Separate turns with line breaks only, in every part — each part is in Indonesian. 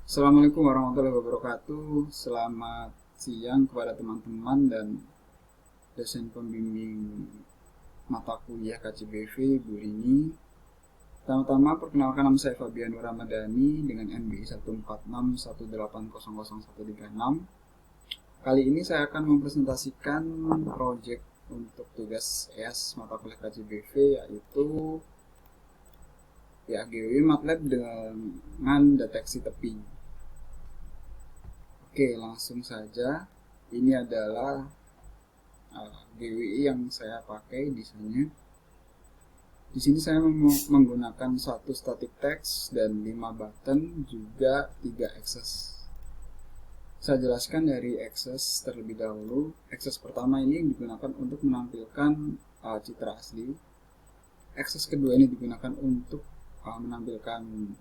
Assalamualaikum warahmatullahi wabarakatuh. Selamat siang kepada teman-teman dan dosen pembimbing mata kuliah KCBV, Bu Rini. Pertama-tama perkenalkan, nama saya Fabian Ramadhani dengan NBI 14618000136. Kali ini saya akan mempresentasikan proyek untuk tugas EAS mata kuliah KCBV, yaitu GUI MATLAB dengan deteksi tepi. Oke, langsung saja. Ini adalah GUI yang saya pakai desainnya. Di sini saya menggunakan satu static text dan 5 button, juga 3 access. Saya jelaskan dari access terlebih dahulu. Access pertama ini digunakan untuk menampilkan citra asli. Access kedua ini digunakan untuk menampilkan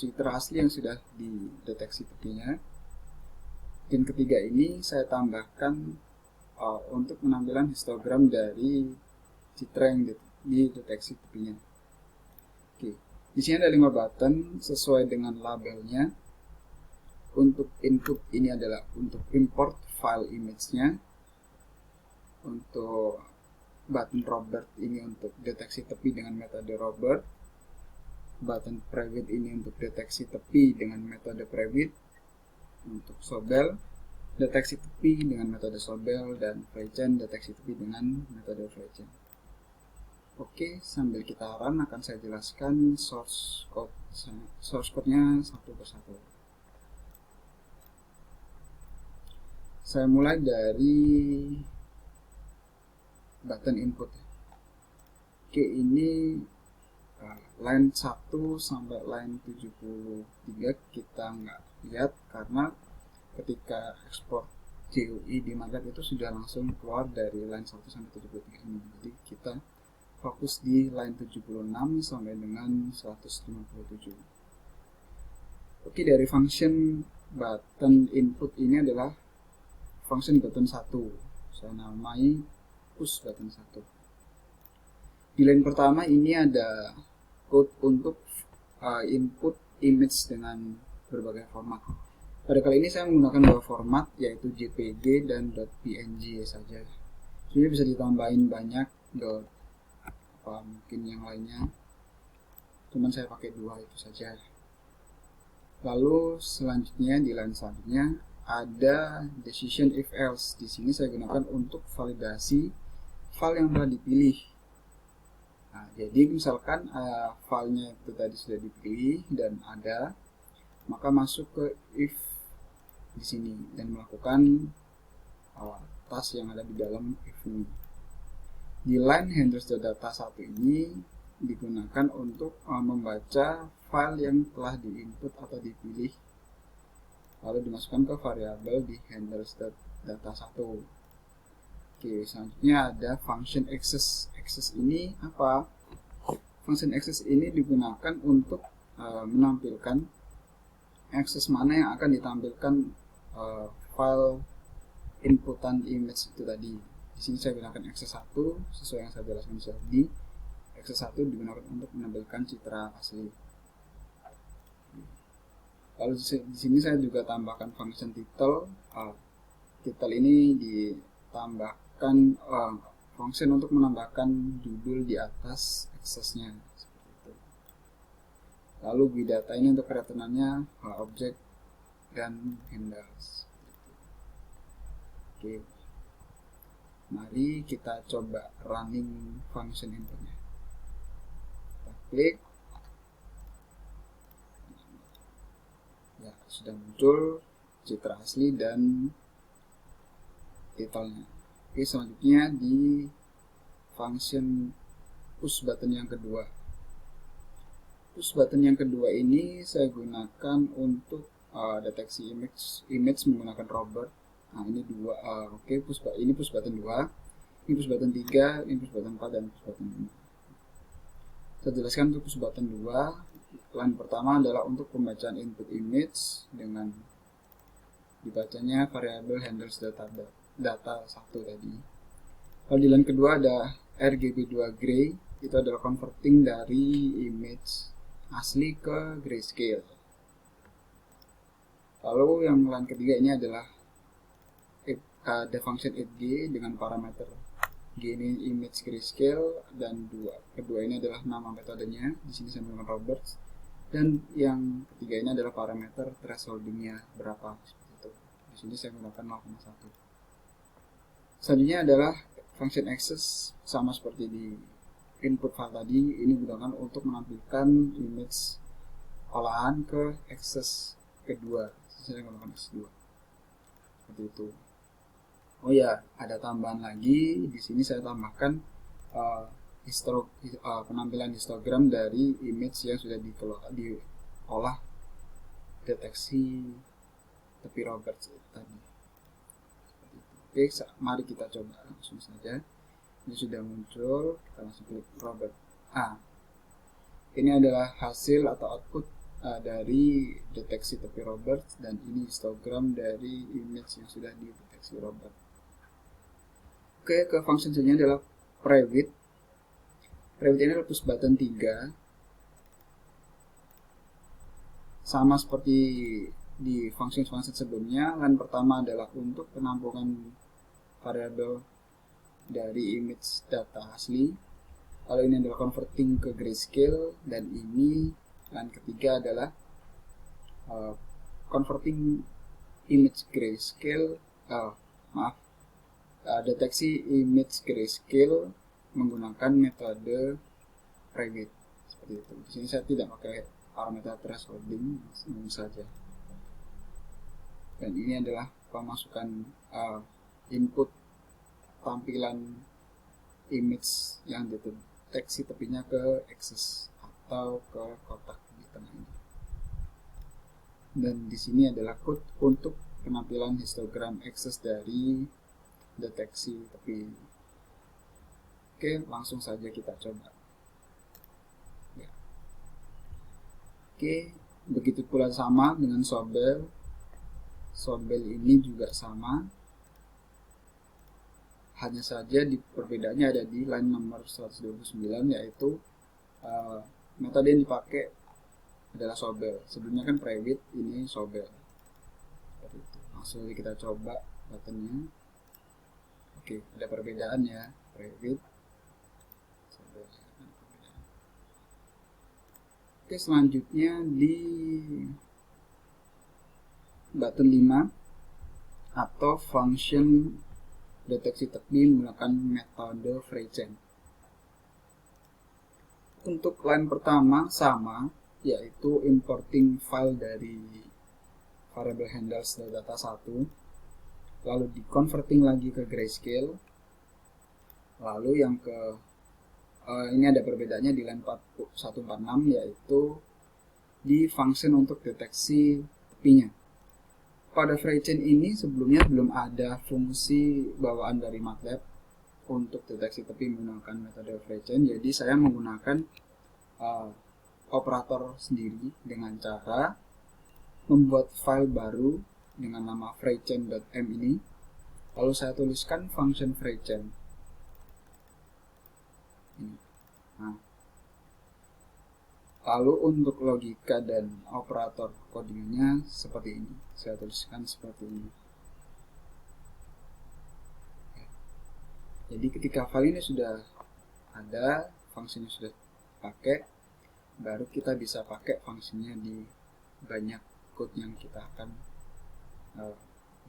citra asli yang sudah dideteksi tepinya. Dan ketiga ini saya tambahkan untuk penampilan histogram dari citra yang dideteksi tepinya. Oke, di sini ada 5 button sesuai dengan labelnya. Untuk input ini adalah untuk import file image-nya. Untuk button Robert ini untuk deteksi tepi dengan metode Robert. Button private ini untuk deteksi tepi dengan metode private. Untuk Sobel, deteksi tepi dengan metode Sobel, dan FreeChain, deteksi tepi dengan metode FreeChain. Oke, sambil kita run akan saya jelaskan source code-nya satu persatu. Saya mulai dari button input. Oke, ini line 1 sampai line 73 kita nggak lihat karena ketika ekspor GUI di MATLAB itu sudah langsung keluar dari line 1 sampai 73 ini. Jadi kita fokus di line 76 sampai dengan 157. Oke, dari function button input ini adalah function button 1. Saya namai push button 1. Di line pertama ini ada code untuk input image dengan berbagai format. Pada kali ini saya menggunakan 2 format, yaitu JPG dan .png saja. Jadi bisa ditambahin banyak mungkin yang lainnya, cuman saya pakai 2 itu saja. Lalu selanjutnya di line selanjutnya ada decision if else. Di sini saya gunakan untuk validasi file yang telah dipilih. Nah, jadi misalkan filenya itu tadi sudah dipilih dan ada, maka masuk ke if di sini dan melakukan task yang ada di dalam if ini. Di line handles.data 1 ini digunakan untuk membaca file yang telah diinput atau dipilih, lalu dimasukkan ke variabel di handles.data 1. Oke, selanjutnya ada function access. Access ini apa? Function access ini digunakan untuk menampilkan access mana yang akan ditampilkan file inputan image itu tadi. Di sini saya gunakan access 1 sesuai yang saya jelaskan tadi. Access 1 digunakan untuk menampilkan citra asli. Lalu di sini saya juga tambahkan function title. Title ini ditambahkan function untuk menambahkan judul di atas accessnya, seperti itu. Lalu bidata ini untuk returnannya object dan handles. Oke, mari kita coba running function inputnya. Kita klik, ya sudah muncul citra asli dan titelnya. Oke, selanjutnya di function push button yang kedua. Push button yang kedua ini saya gunakan untuk deteksi image menggunakan Robert. Nah, ini ini push button 2, ini push button 3, ini push button 4, dan push button 5. Saya jelaskan untuk push button 2. Line pertama adalah untuk pembacaan input image dengan dibacanya variabel handles data 1 tadi. Lalu di line kedua ada RGB2 gray, itu adalah converting dari image asli ke grayscale. Lalu yang line ketiga ini adalah ada function id dengan parameter g ini image grayscale, dan kedua ini adalah nama metodenya. Di sini saya menggunakan Roberts, dan yang ketiga ini adalah parameter thresholdingnya berapa, seperti itu. Di sini saya menggunakan 0,1. Selanjutnya adalah function access, sama seperti di input file tadi. Ini digunakan untuk menampilkan image olahan ke access kedua. Saya menggunakan access 2 seperti itu. Oh ya, ada tambahan lagi. Di sini saya tambahkan penampilan histogram dari image yang sudah diolah deteksi tepi Roberts tadi. Oke, mari kita coba langsung saja. Ini sudah muncul, kita langsung klik Robert. Ini adalah hasil atau output dari deteksi tepi Roberts, dan ini histogram dari image yang sudah dideteksi Robert. Oke, ke function selanjutnya adalah private. Private ini adalah push button 3. Sama seperti di function-function sebelumnya. Line pertama adalah untuk penampungan variabel dari image data asli. Lalu ini adalah converting ke grayscale, dan ini line ketiga adalah converting image grayscale, deteksi image grayscale menggunakan metode private, seperti itu. Di sini saya tidak pakai parameter thresholding saja. Dan ini adalah pemasukan input tampilan image yang dideteksi tepinya ke axis atau ke kotak di tengah ini. Dan di sini adalah code untuk penampilan histogram axis dari deteksi tepi. Oke, langsung saja kita coba. Ya. Oke, begitu pula sama dengan Sobel. Sobel ini juga sama. Hanya saja perbedaannya ada di line nomor 129, yaitu metode yang dipakai adalah Sobel. Sebelumnya kan private, ini Sobel. Seperti itu. Langsung saja kita coba buttonnya. Oke, ada perbedaan ya, private. Oke, selanjutnya di button 5 atau function deteksi tepi menggunakan metode FreeChain. Untuk line pertama sama, yaitu importing file dari variable handles dari data 1, lalu di converting lagi ke grayscale. Lalu yang ini ada perbedaannya di line 146, yaitu di function untuk deteksi tepinya. Pada FreeChain ini sebelumnya belum ada fungsi bawaan dari MATLAB untuk deteksi tepi menggunakan metode FreeChain. Jadi saya menggunakan operator sendiri dengan cara membuat file baru dengan nama freechain.m ini. Lalu saya tuliskan function FreeChain. Lalu untuk logika dan operator codingnya seperti ini. Saya tuliskan seperti ini. Jadi ketika file ini sudah ada, fungsinya sudah pakai, baru kita bisa pakai fungsinya di banyak code yang kita akan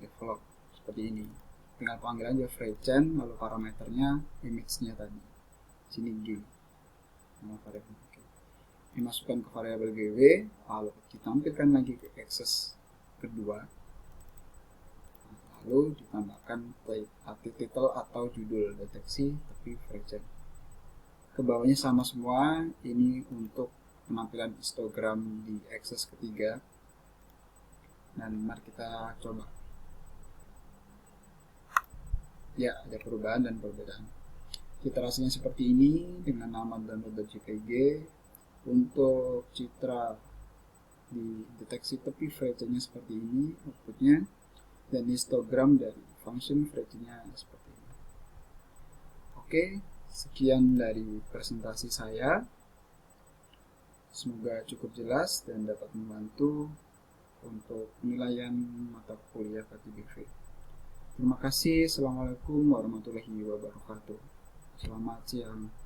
develop seperti ini. Tinggal panggil aja FreeChain, lalu parameternya image-nya tadi. Sini G. Nama variabel. Dimasukkan ke variabel GW, lalu ditampilkan lagi ke access kedua, lalu ditambahkan title atau judul deteksi tepi FreeChain. Kebawahnya sama semua. Ini untuk penampilan histogram di access ketiga, dan mari kita coba. Ya, ada perubahan dan perbedaan. Citranya seperti ini dengan nama download.jpg. Untuk citra di deteksi tepi FreeChain-nya seperti ini outputnya, dan histogram dari function FreeChain-nya seperti ini. Oke, sekian dari presentasi saya. Semoga cukup jelas dan dapat membantu untuk penilaian mata kuliah KTBV. Terima kasih. Assalamualaikum warahmatullahi wabarakatuh. Selamat siang.